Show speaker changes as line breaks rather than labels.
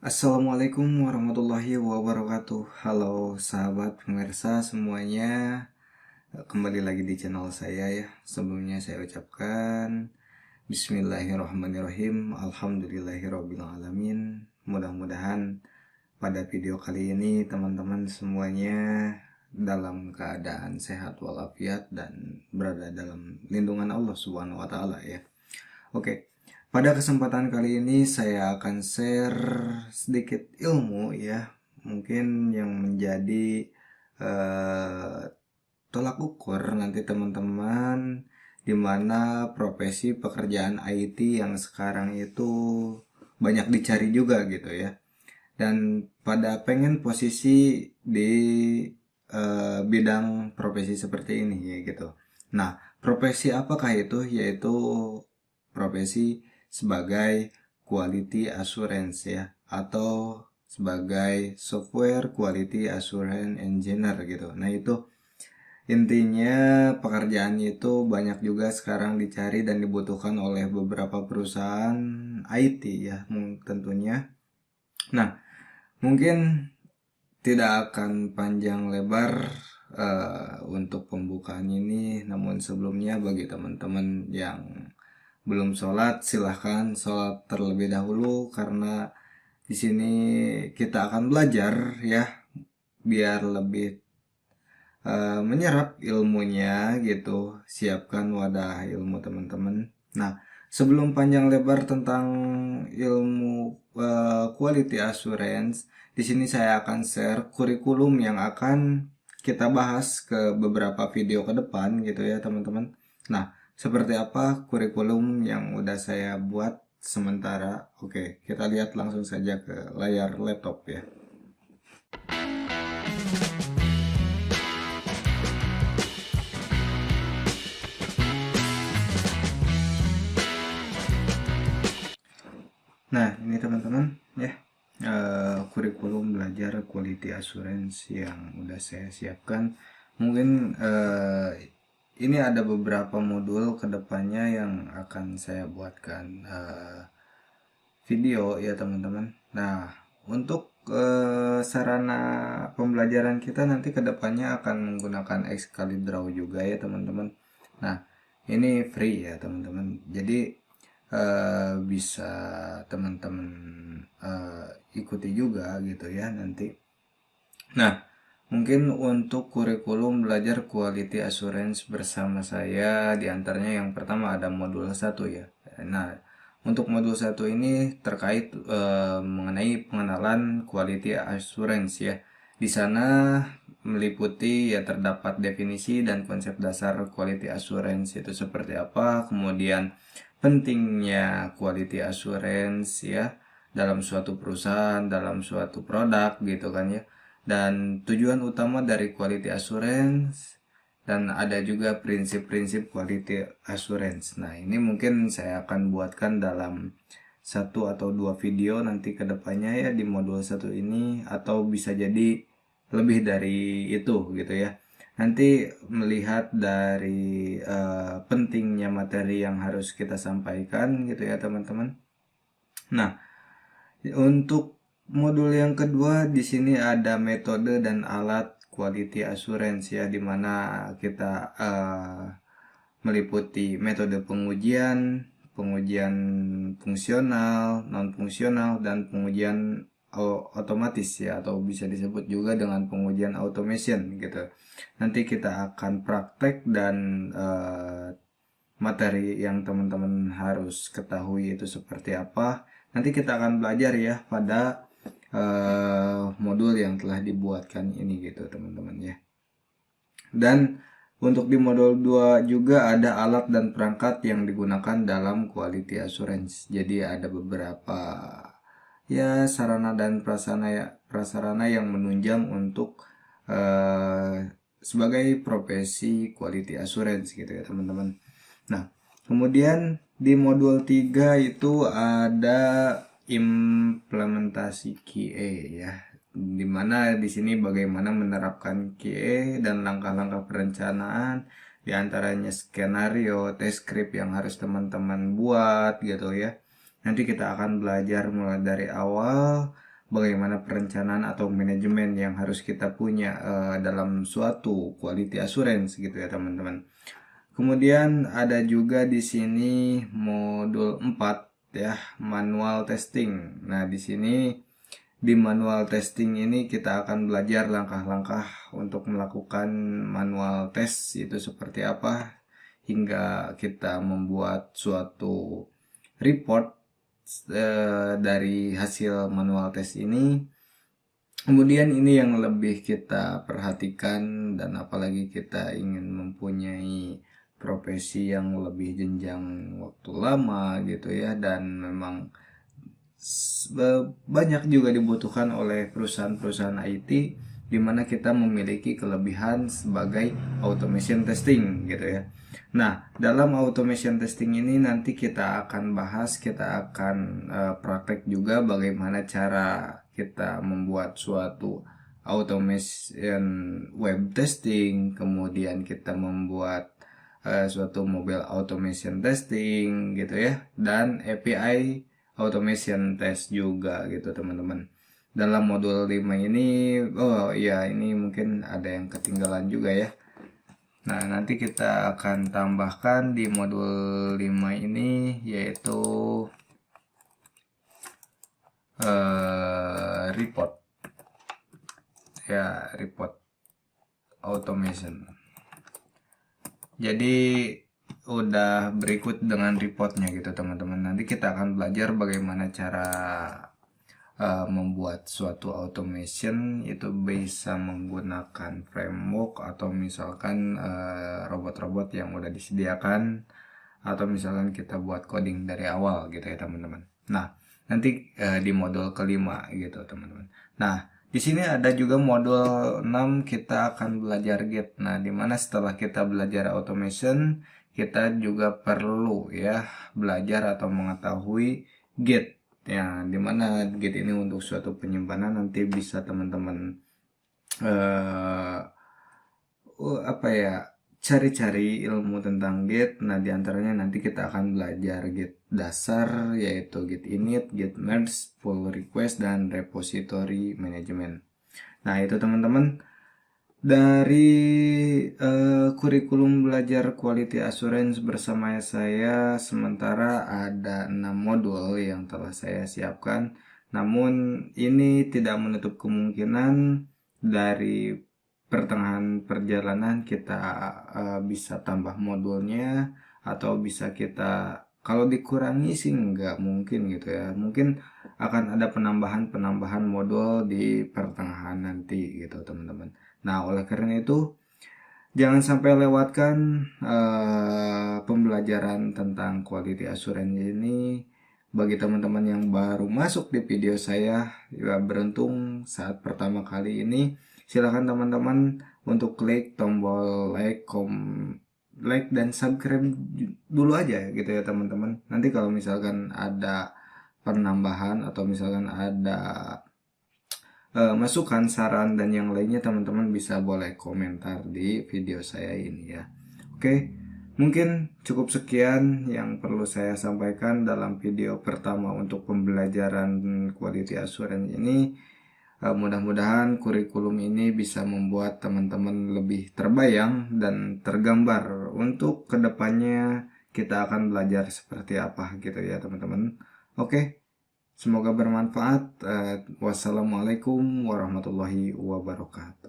Assalamualaikum warahmatullahi wabarakatuh. Halo sahabat pemirsa semuanya. Kembali lagi di channel saya ya. Sebelumnya saya ucapkan Bismillahirrahmanirrahim. Alhamdulillahirrabbilalamin. Mudah-mudahan pada video kali ini teman-teman semuanya dalam keadaan sehat walafiat dan berada dalam lindungan Allah Subhanahu wa taala ya. Oke. Pada kesempatan kali ini saya akan share sedikit ilmu ya, mungkin yang menjadi tolak ukur nanti teman-teman di mana profesi pekerjaan IT yang sekarang itu banyak dicari juga gitu ya. Dan pada pengen posisi di bidang profesi seperti ini ya gitu. Nah, profesi apakah itu? Yaitu profesi sebagai quality assurance ya, atau sebagai software quality assurance engineer gitu. Nah, itu intinya pekerjaannya itu banyak juga sekarang dicari dan dibutuhkan oleh beberapa perusahaan IT ya, tentunya. Nah, mungkin tidak akan panjang lebar untuk pembukaan ini, namun sebelumnya bagi teman-teman yang belum sholat, silahkan sholat terlebih dahulu karena di sini kita akan belajar ya, biar lebih menyerap ilmunya gitu. Siapkan wadah ilmu teman-teman. Nah, sebelum panjang lebar tentang ilmu quality assurance, di sini saya akan share kurikulum yang akan kita bahas ke beberapa video ke depan gitu ya teman-teman. Nah, seperti apa kurikulum yang udah saya buat sementara? Oke, kita lihat langsung saja ke layar laptop ya. Nah, ini teman-teman ya, kurikulum belajar quality assurance yang udah saya siapkan. Mungkin ini ada beberapa modul kedepannya yang akan saya buatkan video ya teman-teman. Nah, untuk sarana pembelajaran kita nanti kedepannya akan menggunakan Excalibur juga ya teman-teman. Nah, ini free ya teman-teman. Jadi bisa teman-teman ikuti juga gitu ya nanti. Nah, mungkin untuk kurikulum belajar quality assurance bersama saya diantaranya yang pertama ada modul 1 ya. Nah, untuk modul 1 ini terkait mengenai pengenalan quality assurance ya. Di sana meliputi ya terdapat definisi dan konsep dasar quality assurance itu seperti apa, kemudian pentingnya quality assurance ya dalam suatu perusahaan, dalam suatu produk gitu kan ya. Dan tujuan utama dari quality assurance, dan ada juga prinsip-prinsip quality assurance. Nah, ini mungkin saya akan buatkan dalam satu atau dua video nanti ke depannya ya di modul 1 ini, atau bisa jadi lebih dari itu gitu ya. Nanti melihat dari pentingnya materi yang harus kita sampaikan gitu ya teman-teman. Nah, untuk modul yang kedua di sini ada metode dan alat quality assurance ya, dimana kita meliputi metode pengujian, pengujian fungsional, non fungsional, dan pengujian otomatis ya, atau bisa disebut juga dengan pengujian automation gitu. Nanti kita akan praktek dan materi yang teman-teman harus ketahui itu seperti apa. Nanti kita akan belajar ya pada modul yang telah dibuatkan ini gitu teman-teman ya. Dan untuk di modul 2 juga ada alat dan perangkat yang digunakan dalam quality assurance. Jadi ada beberapa ya sarana dan prasarana yang menunjang untuk sebagai profesi quality assurance gitu ya teman-teman. Nah, kemudian di modul 3 itu ada implementasi QA ya. Dimana di sini bagaimana menerapkan QA dan langkah-langkah perencanaan, diantaranya skenario, test script yang harus teman-teman buat gitu ya. Nanti kita akan belajar mulai dari awal bagaimana perencanaan atau manajemen yang harus kita punya dalam suatu quality assurance gitu ya teman-teman. Kemudian ada juga di sini modul 4 ya, manual testing. Nah, di sini di manual testing ini kita akan belajar langkah-langkah untuk melakukan manual test itu seperti apa, hingga kita membuat suatu report dari hasil manual test ini. Kemudian ini yang lebih kita perhatikan, dan apalagi kita ingin mempunyai profesi yang lebih jenjang waktu lama gitu ya, dan memang banyak juga dibutuhkan oleh perusahaan-perusahaan IT, di mana kita memiliki kelebihan sebagai automation testing gitu ya. Nah, dalam automation testing ini nanti kita akan bahas, kita akan praktek juga bagaimana cara kita membuat suatu automation web testing, kemudian kita membuat suatu mobile automation testing gitu ya, dan API automation test juga gitu teman-teman. Dalam modul 5 ini, oh ya ini mungkin ada yang ketinggalan juga ya. Nah, nanti kita akan tambahkan di modul 5 ini, yaitu report. Ya, report automation. Jadi udah berikut dengan reportnya gitu teman-teman. Nanti kita akan belajar bagaimana cara membuat suatu automation itu bisa menggunakan framework, atau misalkan robot-robot yang udah disediakan, atau misalkan kita buat coding dari awal gitu ya teman-teman. Nah, nanti di modul kelima gitu teman-teman. Nah, di sini ada juga modul 6, kita akan belajar Git. Nah, dimana setelah kita belajar automation, kita juga perlu ya belajar atau mengetahui Git. Ya, dimana Git ini untuk suatu penyimpanan, nanti bisa teman-teman apa ya, cari-cari ilmu tentang Git. Nah, diantaranya nanti kita akan belajar Git dasar, yaitu Git init, Git merge, pull request, dan repository management. Nah, itu teman-teman dari kurikulum belajar quality assurance bersama saya. Sementara ada 6 modul yang telah saya siapkan, namun ini tidak menutup kemungkinan dari pertengahan perjalanan kita bisa tambah modulnya, atau bisa kita, kalau dikurangi sih nggak mungkin gitu ya, mungkin akan ada penambahan modul di pertengahan nanti gitu teman-teman. Nah, oleh karena itu jangan sampai lewatkan pembelajaran tentang quality assurance ini. Bagi teman-teman yang baru masuk di video saya, ya beruntung saat pertama kali ini, silahkan teman-teman untuk klik tombol like dan subscribe dulu aja gitu ya teman-teman. Nanti kalau misalkan ada penambahan, atau misalkan ada masukan, saran, dan yang lainnya, teman-teman bisa boleh komentar di video saya ini ya. Oke, mungkin cukup sekian yang perlu saya sampaikan dalam video pertama untuk pembelajaran quality assurance ini. Mudah-mudahan kurikulum ini bisa membuat teman-teman lebih terbayang dan tergambar untuk kedepannya kita akan belajar seperti apa gitu ya teman-teman. Oke. Semoga bermanfaat. Wassalamualaikum warahmatullahi wabarakatuh.